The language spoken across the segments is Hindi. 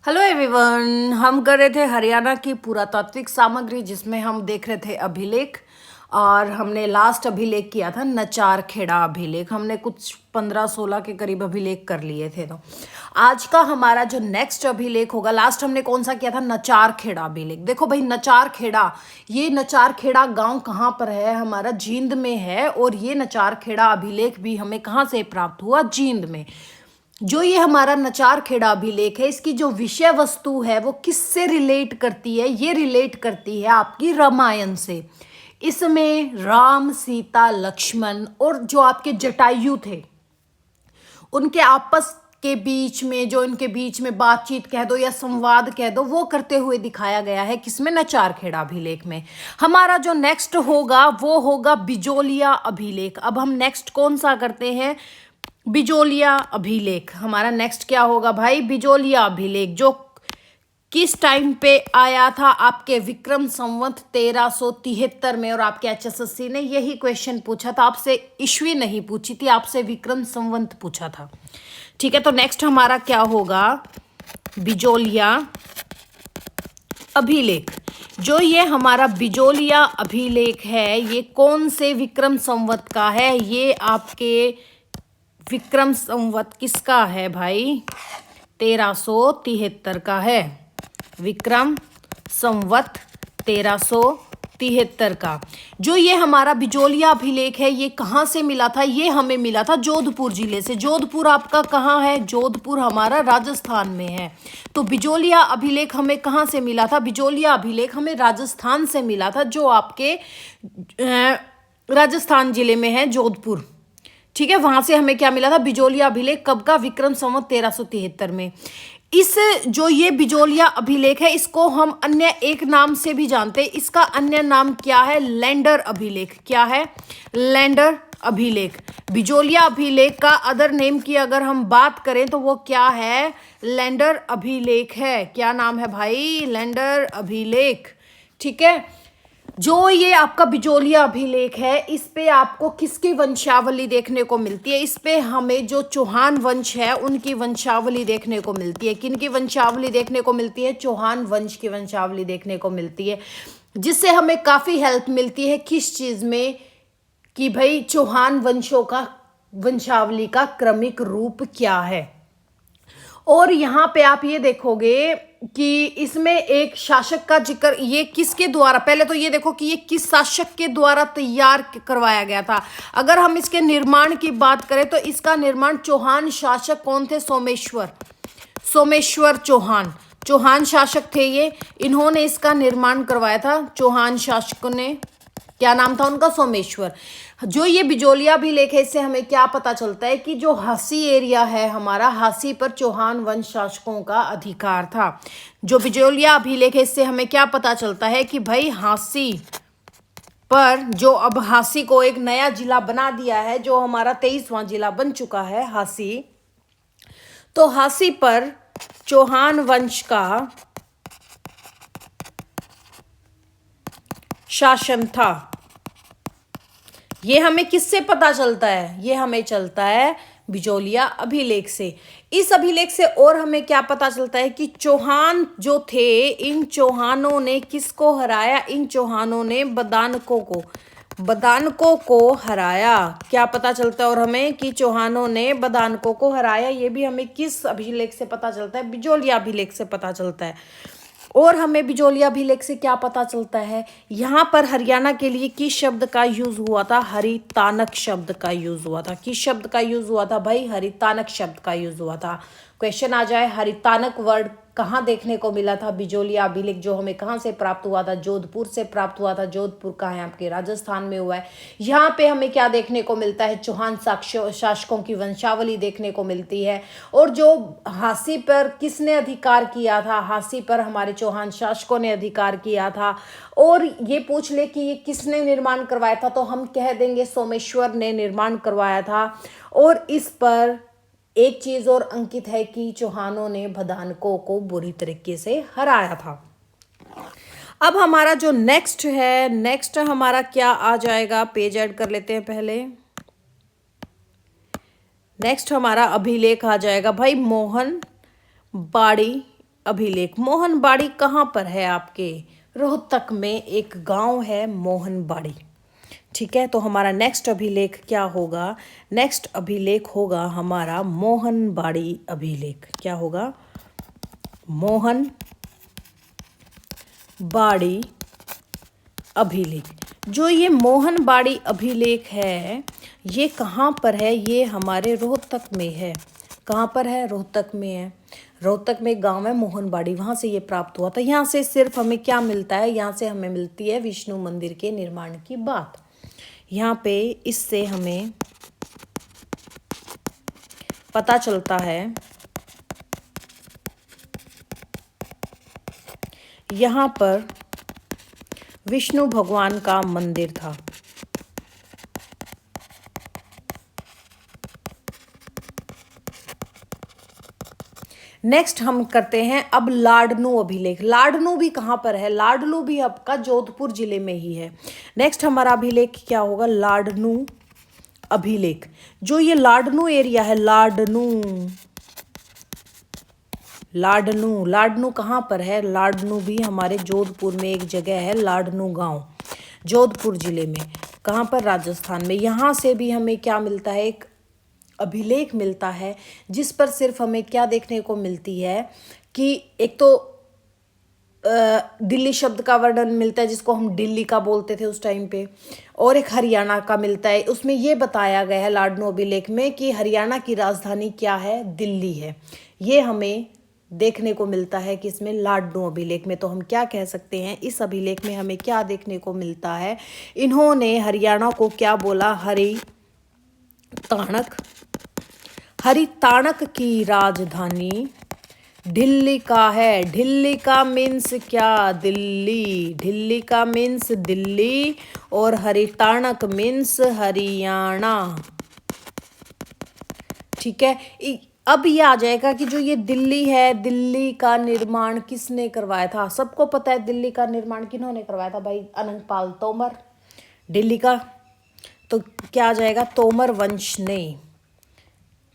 Hello everyone. हम कर रहे थे हरियाणा की पुरातात्विक सामग्री जिसमें हम देख रहे थे अभिलेख। और हमने लास्ट अभिलेख किया था नचार खेड़ा अभिलेख। हमने कुछ 15-16 के करीब अभिलेख कर लिए थे। तो आज का हमारा जो नेक्स्ट अभिलेख होगा, लास्ट हमने कौन सा किया था? नचार खेड़ा अभिलेख। देखो भाई, नचार खेड़ा, ये नचार खेड़ा गांव कहाँ पर है? हमारा जींद में है। और ये नचार खेड़ा अभिलेख भी हमें कहाँ से प्राप्त हुआ? जींद में। जो ये हमारा नचार खेड़ा अभिलेख है, इसकी जो विषय वस्तु है वो किससे रिलेट करती है? ये रिलेट करती है आपकी रामायण से। इसमें राम, सीता, लक्ष्मण और जो आपके जटायु थे उनके आपस के बीच में, जो इनके बीच में बातचीत कह दो या संवाद कह दो, वो करते हुए दिखाया गया है। किसमें? नचार खेड़ा अभिलेख में। हमारा जो नेक्स्ट होगा वो होगा बिजोलिया अभिलेख। अब हम नेक्स्ट कौन सा करते हैं? बिजोलिया अभिलेख। हमारा नेक्स्ट क्या होगा भाई? बिजोलिया अभिलेख, जो किस टाइम पे आया था? आपके विक्रम संवत 1373 में। और आपके HSSC ने यही क्वेश्चन पूछा था आपसे, ईस्वी नहीं पूछी थी आपसे, विक्रम संवत पूछा था। ठीक है, तो नेक्स्ट हमारा क्या होगा? बिजोलिया अभिलेख। जो ये हमारा बिजोलिया अभिलेख है, ये कौन से विक्रम संवत का है? ये आपके विक्रम संवत किसका है भाई? 1373 का है। विक्रम संवत 1373 का। जो ये हमारा बिजोलिया अभिलेख है, ये कहाँ से मिला था? ये हमें मिला था जोधपुर जिले से। जोधपुर आपका कहाँ है? जोधपुर हमारा राजस्थान में है। तो बिजोलिया अभिलेख हमें कहाँ से मिला था? बिजोलिया अभिलेख हमें राजस्थान से मिला था, जो आपके राजस्थान जिले में है, जोधपुर। ठीक है, वहां से हमें क्या मिला था? बिजोलिया अभिलेख। कब का? विक्रम संवत 1373 में। इस जो ये बिजोलिया अभिलेख है, इसको हम अन्य एक नाम से भी जानते हैं। इसका अन्य नाम क्या है? लैंडर अभिलेख। क्या है? लैंडर अभिलेख। बिजोलिया अभिलेख का अदर नेम की अगर हम बात करें तो वो क्या है? लैंडर अभिलेख है। क्या नाम है भाई? लैंडर अभिलेख। ठीक है, जो ये आपका बिजोलिया अभिलेख है, इस पे आपको किसकी वंशावली देखने को मिलती है? इस पे हमें जो चौहान वंश है उनकी वंशावली देखने को मिलती है। किनकी वंशावली देखने को मिलती है? चौहान वंश की वंशावली देखने को मिलती है, जिससे हमें काफी हेल्प मिलती है। किस चीज में? कि भाई चौहान वंशों का वंशावली का क्रमिक रूप क्या है। और यहाँ पे आप ये देखोगे कि इसमें एक शासक का जिक्र, ये किसके द्वारा, पहले तो ये देखो कि ये किस शासक के द्वारा तैयार करवाया गया था। अगर हम इसके निर्माण की बात करें तो इसका निर्माण चौहान शासक कौन थे? सोमेश्वर। सोमेश्वर चौहान, चौहान शासक थे ये। इन्होंने इसका निर्माण करवाया था, चौहान शासकों ने। क्या नाम था उनका? सोमेश्वर। जो ये बिजोलिया अभिलेख है, इससे हमें क्या पता चलता है कि जो हासी एरिया है हमारा, हासी पर चौहान वंश शासकों का अधिकार था। जो बिजोलिया अभिलेख है, इससे हमें क्या पता चलता है कि भाई हासी पर, जो अब हासी को एक नया जिला बना दिया है, जो हमारा 23वां जिला बन चुका है हासी, तो हासी पर चौहान वंश का शासन था। ये हमें किससे पता चलता है? ये हमें चलता है बिजोलिया अभिलेख से। इस अभिलेख से और हमें क्या पता चलता है कि चौहान जो थे, इन चौहानों ने किसको हराया? इन चौहानों ने बदानकों को, बदानकों को हराया। क्या पता चलता है और हमें कि चौहानों ने बदानकों को हराया? ये भी हमें किस अभिलेख से पता चलता है? बिजोलिया अभिलेख से पता चलता है। और हमें बिजोलिया अभिलेख से क्या पता चलता है? यहाँ पर हरियाणा के लिए किस शब्द का यूज हुआ था? हरितानक शब्द का यूज हुआ था। किस शब्द का यूज हुआ था भाई? हरितानक शब्द का यूज हुआ था। क्वेश्चन आ जाए, हरितानक वर्ड कहाँ देखने को मिला था? बिजोलिया अभिलेख जो हमें कहाँ से प्राप्त हुआ था? जोधपुर से प्राप्त हुआ था। जोधपुर कहाँ है? आपके राजस्थान में हुआ है। यहाँ पे हमें क्या देखने को मिलता है? चौहान शासकों की वंशावली देखने को मिलती है। और जो हासी पर किसने अधिकार किया था? हासी पर हमारे चौहान शासकों ने अधिकार किया था। और ये पूछ ले कि ये किसने निर्माण करवाया था, तो हम कह देंगे सोमेश्वर ने निर्माण करवाया था। और इस पर एक चीज और अंकित है कि चौहानों ने बदानकों को बुरी तरीके से हराया था। अब हमारा जो नेक्स्ट है, नेक्स्ट हमारा क्या आ जाएगा? पेज ऐड कर लेते हैं पहले। नेक्स्ट हमारा अभिलेख आ जाएगा भाई मोहन बाड़ी अभिलेख। मोहनबाड़ी कहाँ पर है आपके? रोहतक में एक गांव है मोहनबाड़ी। ठीक है, तो हमारा नेक्स्ट अभिलेख क्या होगा? नेक्स्ट अभिलेख होगा हमारा मोहनबाड़ी अभिलेख। क्या होगा? मोहनबाड़ी अभिलेख। जो ये मोहनबाड़ी अभिलेख है ये कहाँ पर है? ये हमारे रोहतक में है। कहाँ पर है? रोहतक में है। रोहतक में एक गांव है मोहनबाड़ी, वहाँ से ये प्राप्त हुआ था। यहाँ से सिर्फ हमें क्या मिलता है? यहाँ से हमें मिलती है विष्णु मंदिर के निर्माण की बात। यहाँ पे इससे हमें पता चलता है यहाँ पर विष्णु भगवान का मंदिर था। नेक्स्ट हम करते हैं अब लाडनू अभिलेख। लाडनू भी कहाँ पर है? लाडनू भी आपका जोधपुर जिले में ही है। नेक्स्ट हमारा अभिलेख क्या होगा? लाडनू अभिलेख। जो ये लाडनू एरिया है, लाडनू कहाँ पर है? लाडनू भी हमारे जोधपुर में एक जगह है, लाडनू गांव, जोधपुर जिले में। कहाँ पर? राजस्थान में। यहाँ से भी हमें क्या मिलता है? एक अभिलेख मिलता है जिस पर सिर्फ हमें क्या देखने को मिलती है कि एक तो दिल्ली शब्द का वर्णन मिलता है जिसको हम दिल्ली का बोलते थे उस टाइम पे, और एक हरियाणा का मिलता है। उसमें ये बताया गया है लाडनू अभिलेख में कि हरियाणा की राजधानी क्या है? दिल्ली है। ये हमें देखने को मिलता है कि इसमें लाडनू अभिलेख में। तो हम क्या कह सकते हैं? इस अभिलेख में हमें क्या देखने को मिलता है? इन्होंने हरियाणा को क्या बोला? हरिताणक की राजधानी दिल्ली का है। दिल्ली का मीन्स क्या? दिल्ली। दिल्ली का मीन्स दिल्ली और हरिताणक मीन्स हरियाणा। ठीक है, अब ये आ जाएगा कि जो ये दिल्ली है, दिल्ली का निर्माण किसने करवाया था? सबको पता है दिल्ली का निर्माण किन्होंने करवाया था भाई? अनंगपाल तोमर। दिल्ली का तो क्या आ जाएगा? तोमर वंश ने,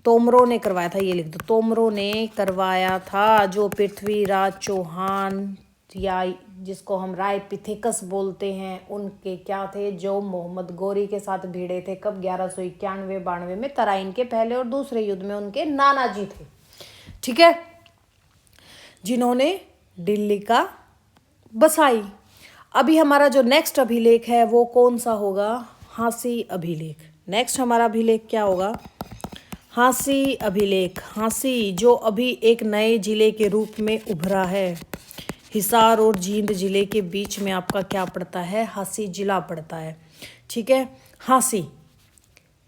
तोमरों ने करवाया था। ये लिख दो, तोमरों ने करवाया था। जो पृथ्वीराज चौहान या जिसको हम राय पिथेकस बोलते हैं, उनके क्या थे? जो मोहम्मद गौरी के साथ भिड़े थे। कब? 1191-92 में, तराइन के पहले और दूसरे युद्ध में उनके नाना जी थे। ठीक है, जिन्होंने दिल्ली का बसाई। अभी हमारा जो नेक्स्ट अभिलेख है वो कौन सा होगा? हांसी अभिलेख। नेक्स्ट हमारा अभिलेख क्या होगा? हांसी अभिलेख। हांसी जो अभी एक नए जिले के रूप में उभरा है। हिसार और जींद जिले के बीच में आपका क्या पड़ता है? हांसी जिला पड़ता है। ठीक है, हांसी।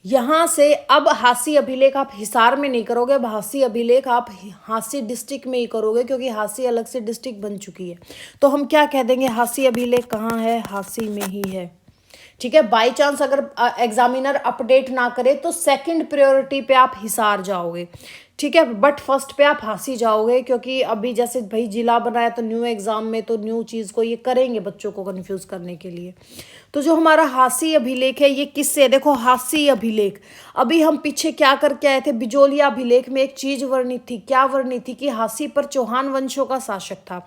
यहाँ से अब हांसी अभिलेख आप हिसार में नहीं करोगे, अब हांसी अभिलेख आप हांसी डिस्ट्रिक्ट में ही करोगे, क्योंकि हांसी अलग से डिस्ट्रिक्ट बन चुकी है। तो हम क्या कह देंगे? हांसी अभिलेख कहाँ है? हांसी में ही है। ठीक है, बाई चांस अगर एग्जामिनर अपडेट ना करे तो सेकंड प्रायोरिटी पे आप हिसार जाओगे। ठीक है, बट फर्स्ट पे आप हांसी जाओगे, क्योंकि अभी जैसे भाई जिला बनाया तो न्यू एग्जाम में तो न्यू चीज़ को ये करेंगे बच्चों को कंफ्यूज करने के लिए। तो जो हमारा हांसी अभिलेख है ये किससे? देखो, हांसी अभिलेख अभी हम पीछे क्या करके आए थे? बिजोलिया अभिलेख में एक चीज वर्णित थी। क्या वर्णित थी? कि हांसी पर चौहान वंशों का शासक था।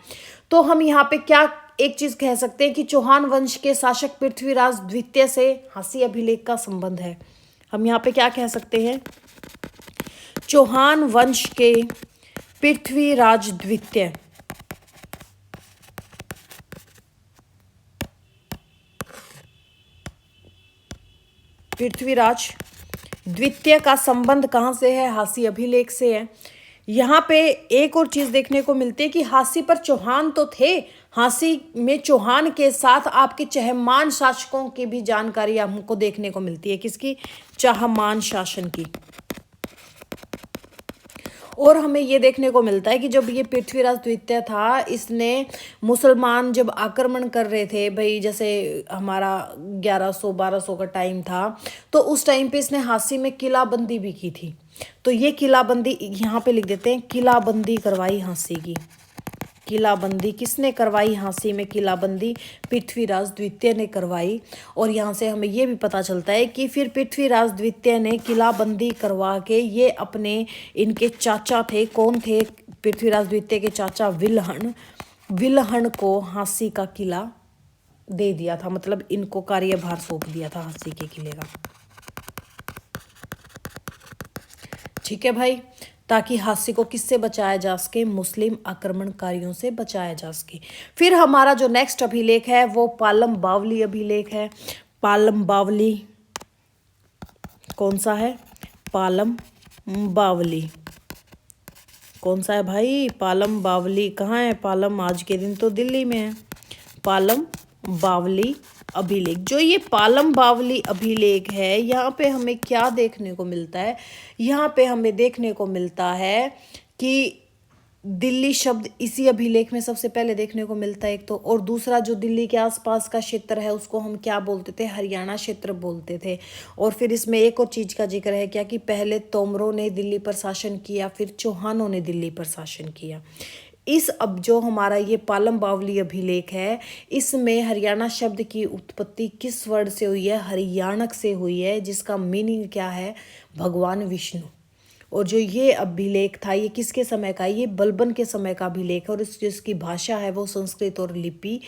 तो हम यहाँ पे क्या एक चीज कह सकते हैं कि चौहान वंश के शासक पृथ्वीराज द्वितीय से हांसी अभिलेख का संबंध है। हम यहाँ पे क्या कह सकते हैं? चौहान वंश के पृथ्वीराज द्वितीय का संबंध कहाँ से है? हांसी अभिलेख से है। यहाँ पे एक और चीज देखने को मिलती है कि हांसी पर चौहान तो थे, हांसी में चौहान के साथ आपके चहमान शासकों की भी जानकारी हमको देखने को मिलती है। किसकी? चहमान शासन की। और हमें ये देखने को मिलता है कि जब ये पृथ्वीराज द्वितीय था, इसने मुसलमान जब आक्रमण कर रहे थे भाई, जैसे हमारा 1100-1200 का टाइम था, तो उस टाइम पे इसने हांसी में किलाबंदी भी की थी। तो ये किलाबंदी यहाँ पे लिख देते हैं, किलाबंदी करवाई हांसी की। किलाबंदी किसने करवाई? हांसी में किलाबंदी पृथ्वीराज द्वितीय ने करवाई। और यहाँ से हमें ये भी पता चलता है कि फिर पृथ्वीराज द्वितीय ने किलाबंदी करवा के ये अपने, इनके चाचा थे, कौन थे? पृथ्वीराज द्वितीय के चाचा विल्हण को हांसी का किला दे दिया था, मतलब इनको कार्यभार सौंप दिया था हांसी के किले का। ठीक है भाई, ताकि हांसी को किससे बचाया जा सके, मुस्लिम आक्रमणकारियों से बचाया जा सके। फिर हमारा जो नेक्स्ट अभिलेख है वो पालम बावली अभिलेख है। पालम बावली कौन सा है? पालम बावली कौन सा है भाई? पालम बावली कहाँ है? पालम आज के दिन तो दिल्ली में है। पालम बावली अभिलेख, जो ये पालम बावली अभिलेख है, यहाँ पे हमें क्या देखने को मिलता है? यहाँ पे हमें देखने को मिलता है कि दिल्ली शब्द इसी अभिलेख में सबसे पहले देखने को मिलता है एक तो, और दूसरा जो दिल्ली के आसपास का क्षेत्र है उसको हम क्या बोलते थे? हरियाणा क्षेत्र बोलते थे। और फिर इसमें एक और चीज का जिक्र है क्या, कि पहले तोमरों ने दिल्ली पर शासन किया, फिर चौहानों ने दिल्ली पर शासन किया। इस अब जो हमारा ये पालम बावली अभिलेख है, इसमें हरियाणा शब्द की उत्पत्ति किस वर्ड से हुई है? हरियाणक से हुई है, जिसका मीनिंग क्या है? भगवान विष्णु। और जो ये अभिलेख था ये किसके समय का? ये बलबन के समय का अभिलेख है। और जिसकी भाषा है वो संस्कृत, और लिपि,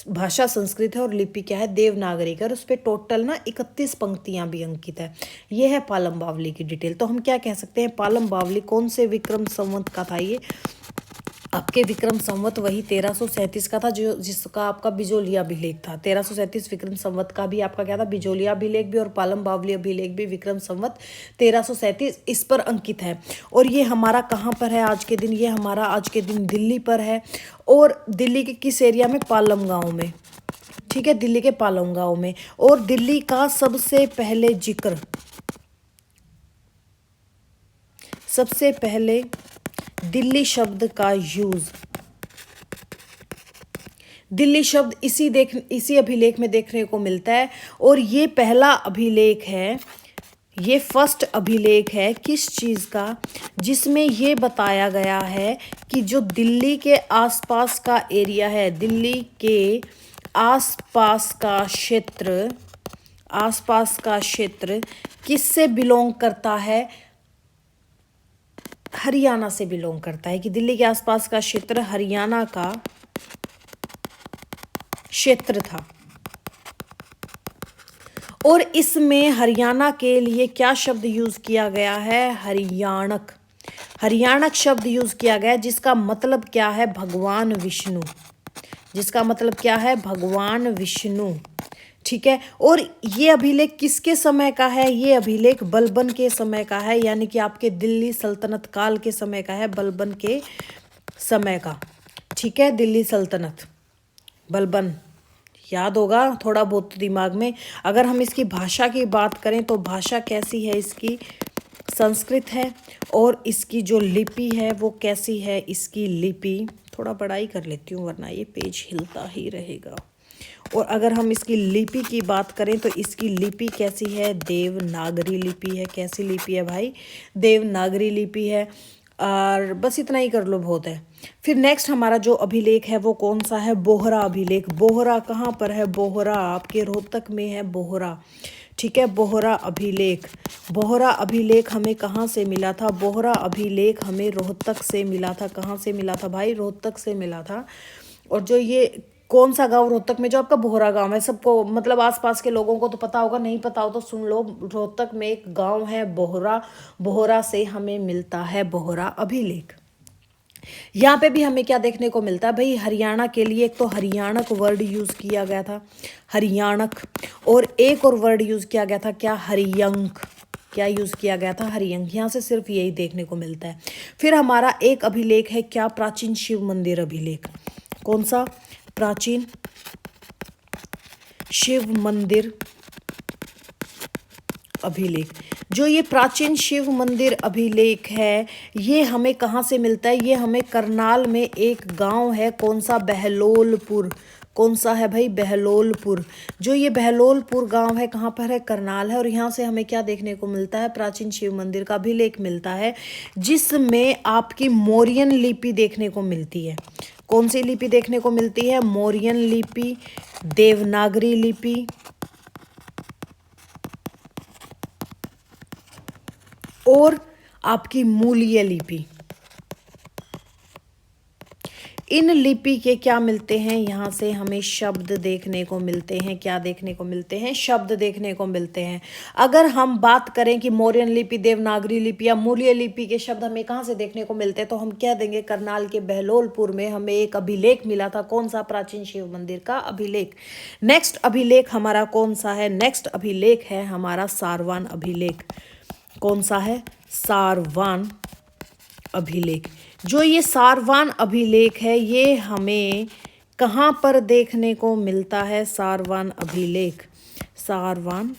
भाषा संस्कृत है और लिपि क्या है? देवनागरी का। और उस पर टोटल ना 31 पंक्तियां भी अंकित है। ये है पालम बावली की डिटेल। तो हम क्या कह सकते हैं? पालम बावली कौन से विक्रम संवत का था? ये आपके विक्रम संवत वही 1337 का था, जो जिसका आपका बिजोलिया अभिलेख था। 1337 विक्रम संवत का भी आपका क्या था? बिजोलिया अभिलेख भी, और पालम बावली अभिलेख भी विक्रम संवत 1337 इस पर अंकित है। और ये हमारा कहाँ पर है आज के दिन? ये हमारा आज के दिन दिल्ली पर है। और दिल्ली के किस एरिया में? पालम गाँव में। ठीक है, दिल्ली के पालम गाँव में। और दिल्ली का सबसे पहले दिल्ली शब्द का यूज, दिल्ली शब्द इसी अभिलेख में देखने को मिलता है। और ये पहला अभिलेख है, ये फर्स्ट अभिलेख है किस चीज़ का? जिसमें ये बताया गया है कि जो दिल्ली के आसपास का एरिया है, दिल्ली के आसपास का क्षेत्र किससे बिलोंग करता है? हरियाणा से बिलोंग करता है। कि दिल्ली के आसपास का क्षेत्र हरियाणा का क्षेत्र था। और इसमें हरियाणा के लिए क्या शब्द यूज किया गया है? हरियाणक। हरियाणक शब्द यूज किया गया, जिसका मतलब क्या है? भगवान विष्णु। जिसका मतलब क्या है? भगवान विष्णु। ठीक है। और ये अभिलेख किसके समय का है? ये अभिलेख बलबन के समय का है, यानी कि आपके दिल्ली सल्तनत काल के समय का है, बलबन के समय का। ठीक है, दिल्ली सल्तनत, बलबन याद होगा थोड़ा बहुत दिमाग में। अगर हम इसकी भाषा की बात करें तो भाषा कैसी है इसकी? संस्कृत है। और इसकी जो लिपि है वो कैसी है? इसकी लिपि, थोड़ा बड़ा कर लेती हूँ वरना ये पेज हिलता ही रहेगा। और अगर हम इसकी लिपि की बात करें तो इसकी लिपि कैसी है? देवनागरी लिपि है। कैसी लिपि है भाई? देवनागरी लिपि है। और बस इतना ही कर लो, बहुत है। फिर नेक्स्ट हमारा जो अभिलेख है वो कौन सा है? बोहरा अभिलेख। बोहरा कहाँ पर है? बोहरा आपके रोहतक में है, बोहरा। ठीक है, बोहरा अभिलेख। बोहरा अभिलेख हमें कहाँ से मिला था? बोहरा अभिलेख हमें रोहतक से मिला था। कहाँ से मिला था भाई? रोहतक से मिला था। और जो ये कौन सा गांव रोहतक में? जो आपका बोहरा गांव है, सबको मतलब आसपास के लोगों को तो पता होगा, नहीं पता हो तो सुन लो। रोहतक में एक गांव है बोहरा, बोहरा से हमें मिलता है बोहरा अभिलेख। यहाँ पे भी हमें क्या देखने को मिलता है भाई? हरियाणा के लिए एक तो हरियाणक वर्ड यूज किया गया था, हरियाणक। और एक और वर्ड यूज किया गया था क्या? हरियंक। क्या यूज किया गया था? हरियंक। यहाँ से सिर्फ यही देखने को मिलता है। फिर हमारा एक अभिलेख है क्या? प्राचीन शिव मंदिर अभिलेख। कौन सा? प्राचीन शिव मंदिर अभिलेख। जो ये प्राचीन शिव मंदिर अभिलेख है, ये हमें कहाँ से मिलता है? ये हमें करनाल में एक गांव है, कौन सा? बहलोलपुर। कौन सा है भाई? बहलोलपुर। जो ये बहलोलपुर गांव है कहाँ पर है? करनाल है। और यहाँ से हमें क्या देखने को मिलता है? प्राचीन शिव मंदिर का अभिलेख मिलता है, जिसमें आपकी मौर्यन लिपि देखने को मिलती है। कौन सी लिपि देखने को मिलती है? मौर्यन लिपि, देवनागरी लिपि और आपकी मूलीय लिपि। इन लिपि के क्या मिलते हैं, यहाँ से हमें शब्द देखने को मिलते हैं। क्या देखने को मिलते हैं? शब्द देखने को मिलते हैं। अगर हम बात करें कि मौर्यन लिपि, देवनागरी लिपि या मूल्य लिपि के शब्द हमें कहाँ से देखने को मिलते हैं, तो हम कह देंगे करनाल के बहलोलपुर में हमें एक अभिलेख मिला था। कौन सा? प्राचीन शिव मंदिर का अभिलेख। नेक्स्ट अभिलेख हमारा कौन सा है? नेक्स्ट अभिलेख है हमारा सारवान अभिलेख। कौन सा है? सारवान अभिलेख। जो ये सारवान अभिलेख है ये हमें कहाँ पर देखने को मिलता है? सारवान अभिलेख। सारवान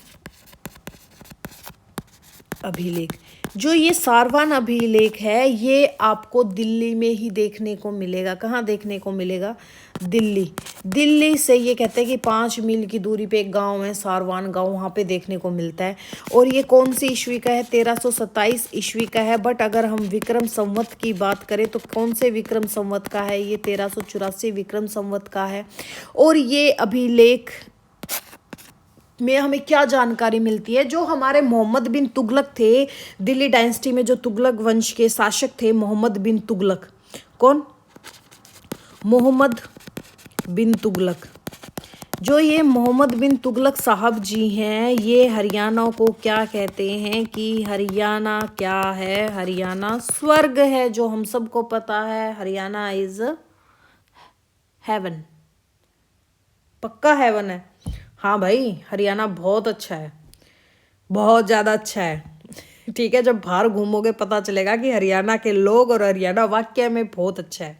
अभिलेख। जो ये सारवान अभिलेख है ये आपको दिल्ली में ही देखने को मिलेगा। कहाँ देखने को मिलेगा? दिल्ली। दिल्ली से ये कहते हैं कि 5 मील की दूरी पे एक गांव है सारवान गांव, वहाँ पे देखने को मिलता है। और ये कौन सी ईस्वी का है? 1327 ईस्वी का है। बट अगर हम विक्रम संवत की बात करें तो कौन से विक्रम संवत का है? ये 1384 विक्रम संवत का है। और ये अभिलेख में हमें क्या जानकारी मिलती है? जो हमारे मोहम्मद बिन तुगलक थे, दिल्ली डायनेस्टी में जो तुगलक वंश के शासक थे, मोहम्मद बिन तुगलक। कौन? मोहम्मद बिन तुगलक। जो ये मोहम्मद बिन तुगलक साहब जी हैं, ये हरियाणा को क्या कहते हैं कि हरियाणा क्या है? हरियाणा स्वर्ग है, जो हम सबको पता है। Haryana is heaven. पक्का हेवन है। हाँ भाई, हरियाणा बहुत अच्छा है, बहुत ज़्यादा अच्छा है। ठीक है, जब बाहर घूमोगे पता चलेगा कि हरियाणा के लोग और हरियाणा वाकई में बहुत अच्छा है।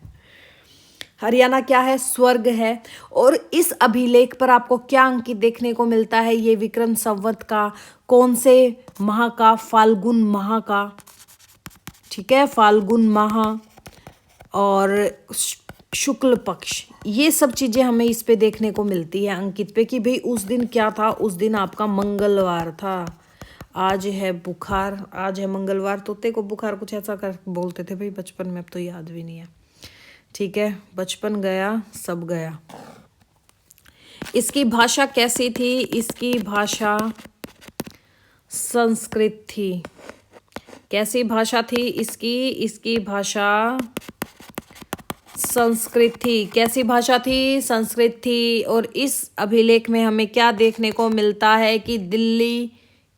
हरियाणा क्या है? स्वर्ग है। और इस अभिलेख पर आपको क्या अंकित देखने को मिलता है? ये विक्रम संवत का कौन से माह का? फाल्गुन माह का। ठीक है, फाल्गुन माह और शुक्ल पक्ष, ये सब चीज़ें हमें इस पे देखने को मिलती है अंकित पे कि भाई उस दिन क्या था? उस दिन आपका मंगलवार था। आज है बुखार, आज है मंगलवार। तोते को बुखार कुछ ऐसा कर बोलते थे भाई बचपन में, अब तो याद भी नहीं है। ठीक है, बचपन गया सब गया। इसकी भाषा कैसी थी? इसकी भाषा संस्कृत थी। कैसी भाषा थी इसकी? इसकी भाषा संस्कृत थी। कैसी भाषा थी? संस्कृत थी। और इस अभिलेख में हमें क्या देखने को मिलता है कि दिल्ली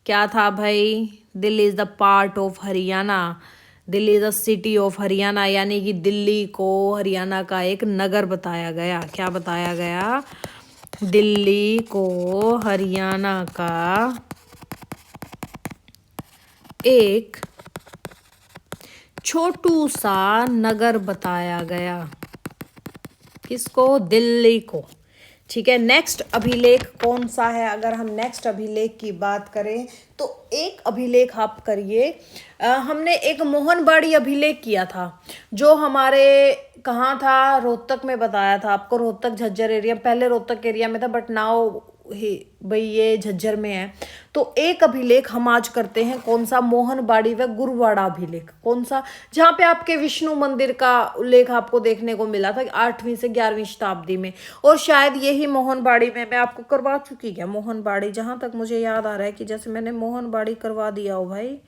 क्या था भाई? Delhi is the part of Haryana. Delhi is the city of Haryana, यानी कि दिल्ली को हरियाणा का एक नगर बताया गया। क्या बताया गया? दिल्ली को हरियाणा का एक छोटू सा नगर बताया गया। किसको? दिल्ली को। ठीक है, नेक्स्ट अभिलेख कौन सा है? अगर हम नेक्स्ट अभिलेख की बात करें तो एक अभिलेख आप करिए। हमने एक मोहनबाड़ी अभिलेख किया था जो हमारे कहाँ था? रोहतक में बताया था आपको। रोहतक झज्जर एरिया, पहले रोहतक एरिया में था बट नाउ भाई ये झज्जर में है। तो एक अभिलेख हम आज करते हैं। कौन सा? मोहनबाड़ी व गुरुवाड़ा अभिलेख। कौन सा? जहाँ पे आपके विष्णु मंदिर का उल्लेख आपको देखने को मिला था 8वीं से 11वीं शताब्दी में। और शायद यही मोहनबाड़ी में मैं आपको करवा चुकी क्या? मोहनबाड़ी, जहाँ तक मुझे याद आ रहा है कि जैसे मैंने मोहनबाड़ी करवा दिया हो भाई।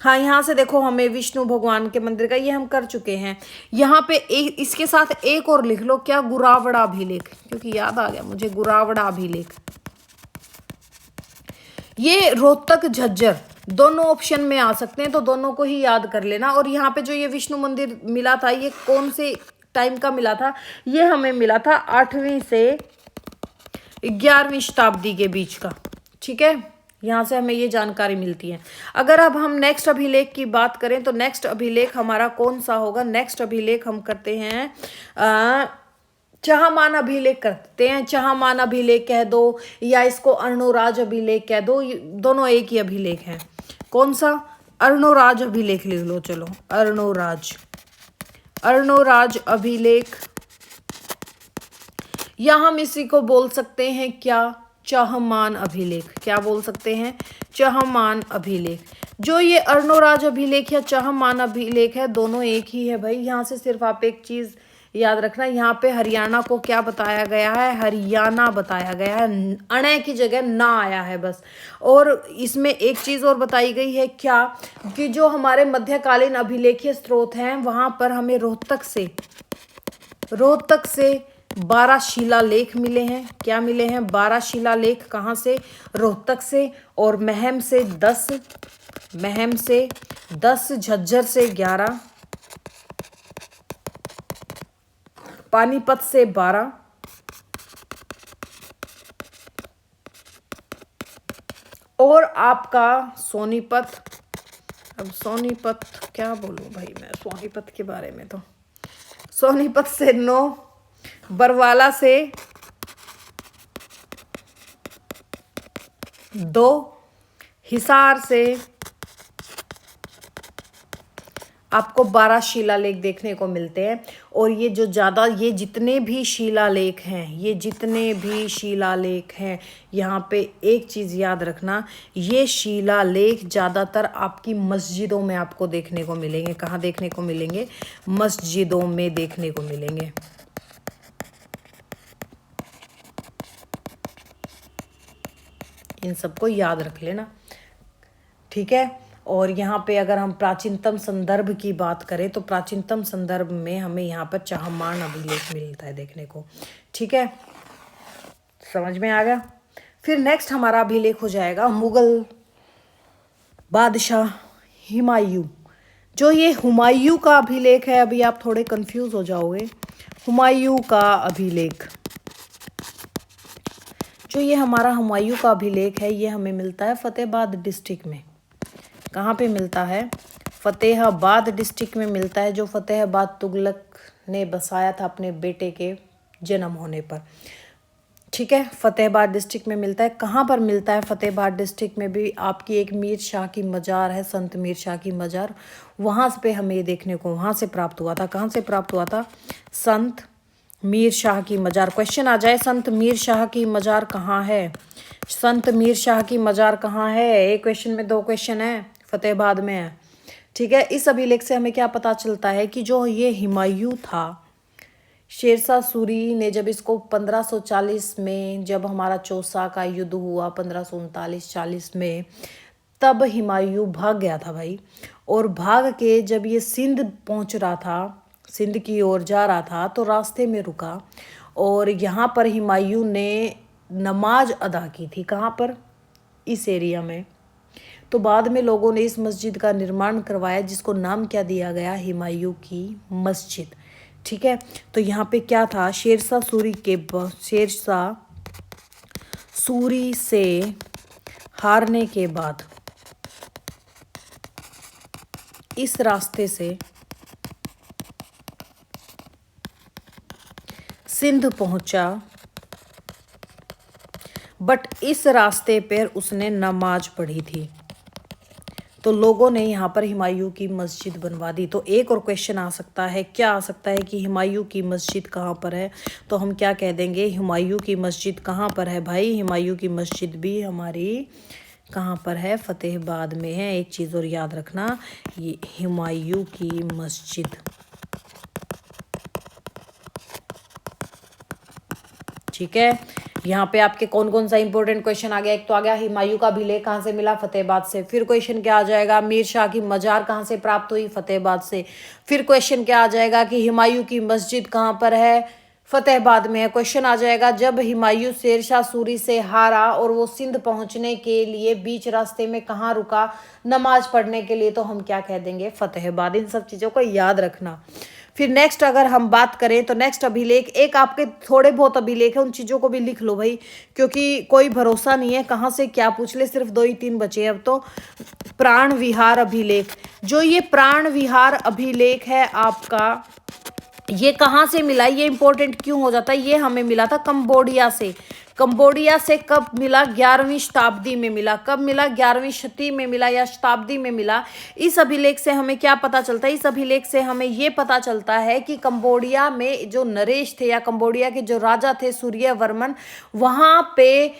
हाँ, यहाँ से देखो हमें विष्णु भगवान के मंदिर का ये हम कर चुके हैं। यहाँ पे एक इसके साथ एक और लिख लो। क्या? गुरावड़ा अभिलेख, क्योंकि याद आ गया मुझे गुरावड़ा अभिलेख। ये रोहतक झज्जर दोनों ऑप्शन में आ सकते हैं, तो दोनों को ही याद कर लेना। और यहाँ पे जो ये विष्णु मंदिर मिला था ये कौन से टाइम का मिला था? ये हमें मिला था 8वीं से 11वीं शताब्दी के बीच का। ठीक है, यहाँ से हमें ये जानकारी मिलती है। अगर अब हम नेक्स्ट अभिलेख की बात करें तो नेक्स्ट अभिलेख हमारा कौन सा होगा? नेक्स्ट अभिलेख हम करते हैं चहामान अभिलेख करते हैं। चहामान अभिलेख कह दो या इसको अर्णोराज अभिलेख कह दो, दोनों एक ही अभिलेख है। कौन सा? अर्णोराज अभिलेख लिख लो। चलो, अर्णोराज। अर्णोराज अभिलेख, या हम इसी को बोल सकते हैं क्या? चहमान अभिलेख। क्या बोल सकते हैं? चहमान अभिलेख। जो ये अर्णोराज अभिलेख या चहमान अभिलेख है दोनों एक ही है भाई। यहाँ से सिर्फ आप एक चीज याद रखना, यहाँ पे हरियाणा को क्या बताया गया है? हरियाणा बताया गया है, अणे की जगह ना आया है बस। और इसमें एक चीज और बताई गई है क्या? कि जो हमारे मध्यकालीन अभिलेखीय स्रोत हैं वहां पर हमें रोहतक रोहतक से 12 शिलालेख मिले हैं। क्या मिले हैं? 12 शिलालेख। कहाँ से? रोहतक से। और महम से 10, महम से 10, झज्जर से 11, पानीपत से 12, और आपका सोनीपत। अब सोनीपत क्या बोलूं भाई मैं सोनीपत के बारे में, तो सोनीपत से 9, बरवाला से 2, हिसार से आपको 12 शिलालेख देखने को मिलते हैं। और ये जो ज़्यादा, ये जितने भी शिलालेख हैं, ये जितने भी शिलालेख हैं, यहाँ पे एक चीज़ याद रखना, ये शिलालेख ज़्यादातर आपकी मस्जिदों में आपको देखने को मिलेंगे। कहाँ देखने को मिलेंगे? मस्जिदों में देखने को मिलेंगे। इन सबको याद रख लेना, ठीक है। और यहाँ पे अगर हम प्राचीनतम संदर्भ की बात करें तो प्राचीनतम संदर्भ में हमें यहाँ पर चाहमान अभिलेख मिलता है देखने को, ठीक है। समझ में आ गया? फिर नेक्स्ट हमारा अभिलेख हो जाएगा मुगल बादशाह हुमायूं। जो ये हुमायूं का अभिलेख है, अभी आप थोड़े कंफ्यूज हो जाओगे। हुमायूं का अभिलेख, जो ये हमारा हुमायूं का अभिलेख है, ये हमें मिलता है फतेहाबाद डिस्ट्रिक्ट में। कहाँ पे मिलता है? फतेहाबाद डिस्ट्रिक्ट में मिलता है, जो फतेहाबाद तुगलक ने बसाया था अपने बेटे के जन्म होने पर, ठीक है। फतेहाबाद डिस्ट्रिक्ट में मिलता है। कहाँ पर मिलता है? फतेहाबाद डिस्ट्रिक्ट में भी आपकी एक मीर शाह की मज़ार है, संत मीर शाह की मज़ार। वहाँ पे हमें ये देखने को वहाँ से प्राप्त हुआ था। कहाँ से प्राप्त हुआ था? संत मीर शाह की मज़ार। क्वेश्चन आ जाए संत मीर शाह की मज़ार कहाँ है? संत मीर शाह की मज़ार कहाँ है? एक क्वेश्चन में 2 क्वेश्चन है, फतेहाबाद में है, ठीक है। इस अभिलेख से हमें क्या पता चलता है कि जो ये हुमायूं था, शेरशाह सूरी ने जब इसको 1540 में, जब हमारा चौसा का युद्ध हुआ 1539-40 में, तब हुमायूं भाग गया था भाई। और भाग के जब ये सिंध पहुंच रहा था, सिंध की ओर जा रहा था, तो रास्ते में रुका और यहाँ पर हुमायूं ने नमाज अदा की थी। कहाँ पर? इस एरिया में। तो बाद में लोगों ने इस मस्जिद का निर्माण करवाया, जिसको नाम क्या दिया गया? हुमायूं की मस्जिद, ठीक है। तो यहाँ पे क्या था? शेरशाह सूरी से हारने के बाद इस रास्ते से सिंध पहुंचा, बट इस रास्ते पर उसने नमाज पढ़ी थी, तो लोगों ने यहाँ पर हुमायूं की मस्जिद बनवा दी। तो एक और क्वेश्चन आ सकता है, क्या आ सकता है कि हुमायूं की मस्जिद कहाँ पर है? तो हम क्या कह देंगे? हुमायूं की मस्जिद कहाँ पर है भाई? हुमायूं की मस्जिद भी हमारी कहाँ पर है? फतेहाबाद में है। एक चीज़ और याद रखना, ये हुमायूं की मस्जिद, ठीक है। यहाँ पे आपके कौन कौन सा इंपॉर्टेंट क्वेश्चन आ गया? एक तो आ गया हुमायूं का अभिलेख कहाँ से मिला? फतेहाबाद से। फिर क्वेश्चन क्या आ जाएगा? मीर शाह की मजार कहाँ से प्राप्त हुई? फतेहाबाद से। फिर क्वेश्चन क्या आ जाएगा कि हुमायूं की मस्जिद कहाँ पर है? फतेहाबाद में है। क्वेश्चन आ जाएगा जब हुमायूं शेरशाह सूरी से हारा और वो सिंध पहुंचने के लिए बीच रास्ते में कहाँ रुका नमाज पढ़ने के लिए, तो हम क्या कह देंगे? फतेहाबाद। इन सब चीज़ों को याद रखना। फिर नेक्स्ट अगर हम बात करें तो नेक्स्ट अभिलेख, एक आपके थोड़े बहुत अभिलेख है, उन चीज़ों को भी लिख लो भाई, क्योंकि कोई भरोसा नहीं है कहाँ से क्या पूछ ले। सिर्फ 2 ही 3 बचे हैं अब तो। प्राण विहार अभिलेख, जो ये प्राण विहार अभिलेख है आपका, ये कहाँ से मिला? ये इंपॉर्टेंट क्यों हो जाता है? ये हमें मिला था कंबोडिया से। कंबोडिया से कब मिला? 11वीं शताब्दी में मिला। कब मिला? 11वीं शती में मिला या शताब्दी में मिला। इस अभिलेख से हमें क्या पता चलता है? इस अभिलेख से हमें ये पता चलता है कि कंबोडिया में जो नरेश थे या कंबोडिया के जो राजा थे सूर्यवर्मन, वहाँ पे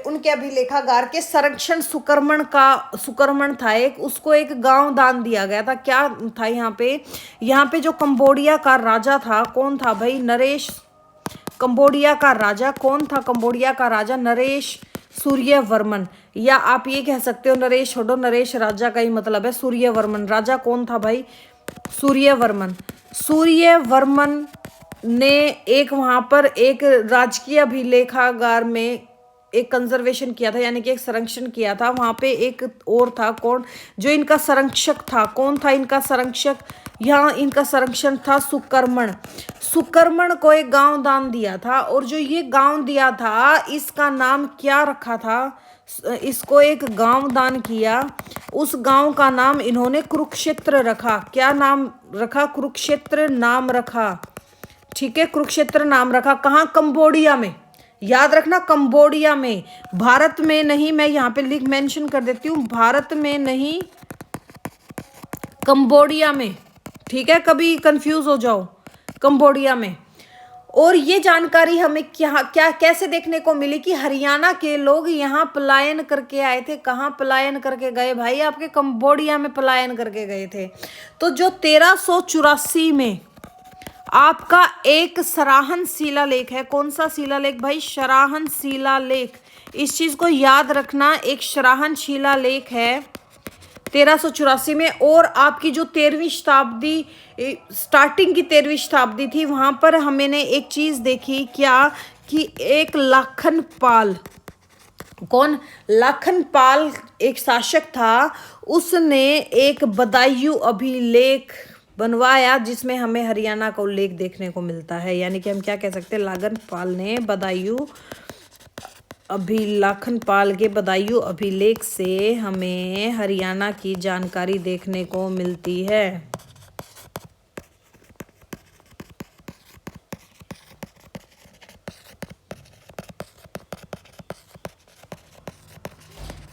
उनके अभिलेखागार के संरक्षण सुकर्मण था एक, उसको एक गांव दान दिया गया था। क्या था यहाँ पे जो कंबोडिया का राजा था, कौन था भाई? नरेश। कंबोडिया का राजा कौन था? कंबोडिया का राजा नरेश सूर्यवर्मन, या आप ये कह सकते हो नरेश छोड़ो, नरेश राजा का ही मतलब है सूर्यवर्मन। राजा कौन था भाई? सूर्यवर्मन। सूर्यवर्मन ने एक वहां पर एक राजकीय अभिलेखागार में एक कंजर्वेशन किया था, यानी कि एक संरक्षण किया था। वहां पे एक और था, कौन, जो इनका संरक्षक था, कौन था इनका संरक्षक, यहाँ इनका संरक्षण था सुकर्मण। सुकर्मण को एक गांव दान दिया था, और जो ये गांव दिया था इसका नाम क्या रखा था, इसको एक गांव दान किया, उस गांव का नाम इन्होंने कुरुक्षेत्र रखा। क्या नाम रखा? कुरुक्षेत्र नाम रखा। ठीक है, कुरुक्षेत्र नाम रखा। कहाँ? कंबोडिया में। याद रखना, कंबोडिया में, भारत में नहीं। मैं यहाँ पे लिख मेंशन कर देती हूँ, भारत में नहीं, कंबोडिया में। ठीक है, कभी कंफ्यूज हो जाओ, कंबोडिया में। और ये जानकारी हमें क्या क्या कैसे देखने को मिली कि हरियाणा के लोग यहाँ पलायन करके आए थे। कहाँ पलायन करके गए भाई? आपके कंबोडिया में पलायन करके गए थे। तो जो 1384 में आपका एक सराहन शिलालेख है, कौन सा शिलालेख भाई? सराहन शिलालेख। इस चीज को याद रखना, एक सराहन शिलालेख है 1384 में। और आपकी जो 13वीं शताब्दी, स्टार्टिंग की 13वीं शताब्दी थी, वहां पर हमने एक चीज देखी, क्या कि एक लाखन पाल, कौन? लाखन पाल एक शासक था, उसने एक बदायूं अभिलेख बनवाया जिसमें हमें हरियाणा का उल्लेख देखने को मिलता है। यानी कि हम क्या कह सकते हैं, लाखन पाल ने बदायूं लाखन पाल के बदायूं अभिलेख से हमें हरियाणा की जानकारी देखने को मिलती है।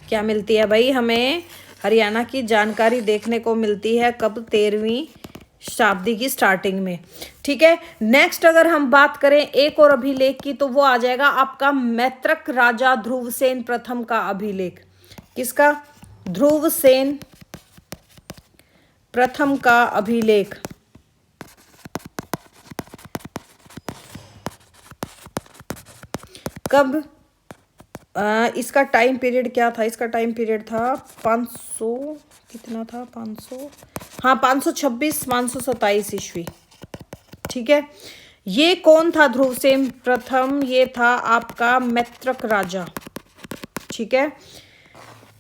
क्या मिलती है भाई? हमें हरियाणा की जानकारी देखने को मिलती है कब? 13वीं शताब्दी की स्टार्टिंग में। ठीक है, नेक्स्ट अगर हम बात करें एक और अभिलेख की, तो वो आ जाएगा आपका मैत्रक राजा ध्रुवसेन प्रथम का अभिलेख। किसका? ध्रुवसेन प्रथम का अभिलेख। कब? इसका टाइम पीरियड क्या था? इसका टाइम पीरियड था 500, कितना था? 500, हाँ 526 527 ईस्वी। ठीक है, ये कौन था ध्रुवसेन प्रथम? ये था आपका मैत्रक राजा। ठीक है,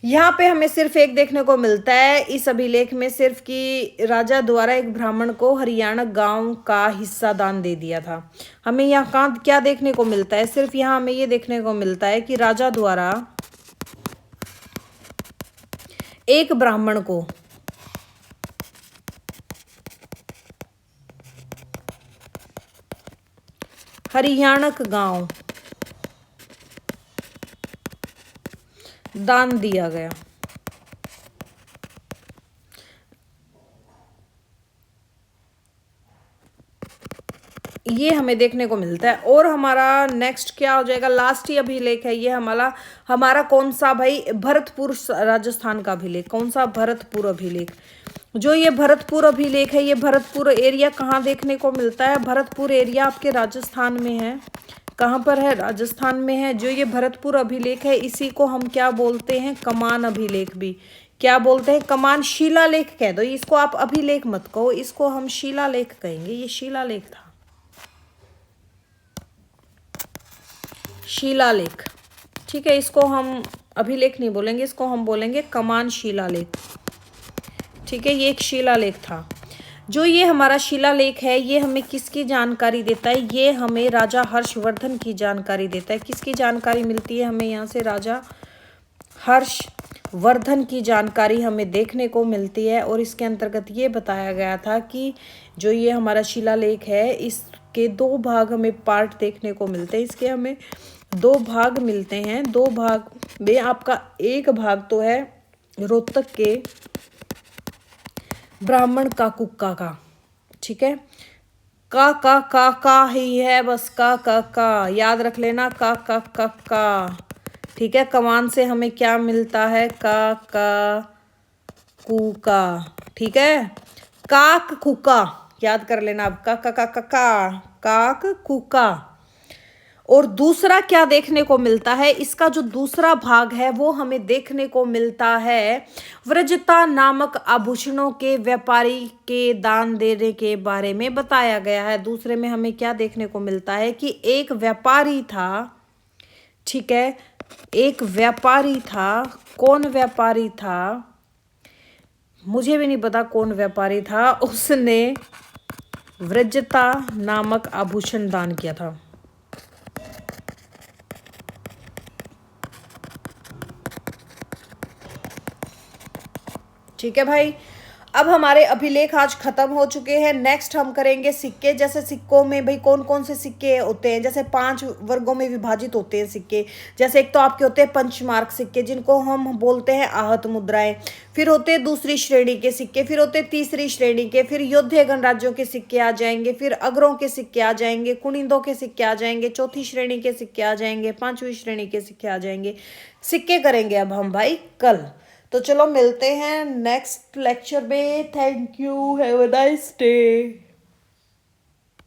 यहाँ पे हमें सिर्फ एक देखने को मिलता है इस अभिलेख में, सिर्फ कि राजा द्वारा एक ब्राह्मण को हरियाणा गांव का हिस्सा दान दे दिया था। हमें यहाँ कहाँ क्या देखने को मिलता है? सिर्फ यहाँ हमें ये देखने को मिलता है कि राजा द्वारा एक ब्राह्मण को हरियाणक गांव दान दिया गया। ये हमें देखने को मिलता है। और हमारा नेक्स्ट क्या हो जाएगा? लास्ट ही अभिलेख है ये हमारा हमारा कौन सा भाई? भरतपुर राजस्थान का अभिलेख। कौन सा? भरतपुर अभिलेख। जो ये भरतपुर अभिलेख है, ये भरतपुर एरिया कहाँ देखने को मिलता है? भरतपुर एरिया आपके राजस्थान में है। कहाँ पर है? राजस्थान में है। जो ये भरतपुर अभिलेख है, इसी को हम क्या बोलते हैं? कमान अभिलेख भी। क्या बोलते हैं? कमान। शिलालेख कह दो इसको, आप अभिलेख मत कहो, इसको हम शिलालेख कहेंगे। ये शिलालेख था, शिलालेख। ठीक है, इसको हम अभिलेख नहीं बोलेंगे, इसको हम बोलेंगे कमान शिलालेख। ठीक है, ये एक शिलालेख था। जो ये हमारा शिलालेख है, ये हमें किसकी जानकारी देता है? ये हमें राजा हर्षवर्धन की जानकारी देता है। किसकी जानकारी मिलती है हमें यहाँ से? राजा हर्षवर्धन की जानकारी हमें देखने को मिलती है। और इसके अंतर्गत ये बताया गया था कि जो ये हमारा शिलालेख है, इसके दो भाग हमें पार्ट देखने को मिलते हैं। इसके हमें दो भाग मिलते हैं। दो भाग में आपका एक भाग तो है रोहतक के ब्राह्मण का कुक्का का। ठीक है, का ही है बस, का याद रख लेना, का। ठीक है, कमान से हमें क्या मिलता है? कुका। ठीक है, काक कुका याद कर लेना अब, काक कुका। और दूसरा क्या देखने को मिलता है, इसका जो दूसरा भाग है वो हमें देखने को मिलता है व्रजता नामक आभूषणों के व्यापारी के दान देने के बारे में बताया गया है। दूसरे में हमें क्या देखने को मिलता है कि एक व्यापारी था, ठीक है, एक व्यापारी था। कौन व्यापारी था, मुझे भी नहीं पता कौन व्यापारी था, उसने व्रजता नामक आभूषण दान किया था। ठीक है भाई, अब हमारे अभिलेख आज खत्म हो चुके हैं। नेक्स्ट हम करेंगे सिक्के। जैसे सिक्कों में भाई कौन कौन से सिक्के होते हैं, जैसे 5 वर्गों में विभाजित होते हैं सिक्के। जैसे एक तो आपके होते हैं पंचमार्क सिक्के, जिनको हम बोलते हैं आहत मुद्राएं। फिर होते हैं दूसरी श्रेणी के सिक्के, फिर होते हैं तीसरी श्रेणी के, फिर योद्धा गणराज्यों के सिक्के आ जाएंगे, फिर अगरों के सिक्के आ जाएंगे, कुनिंदों के सिक्के आ जाएंगे, चौथी श्रेणी के सिक्के आ जाएंगे, 5वीं श्रेणी के सिक्के आ जाएंगे। सिक्के करेंगे अब हम भाई कल। तो चलो मिलते हैं नेक्स्ट लेक्चर में। Thank you, have a nice day.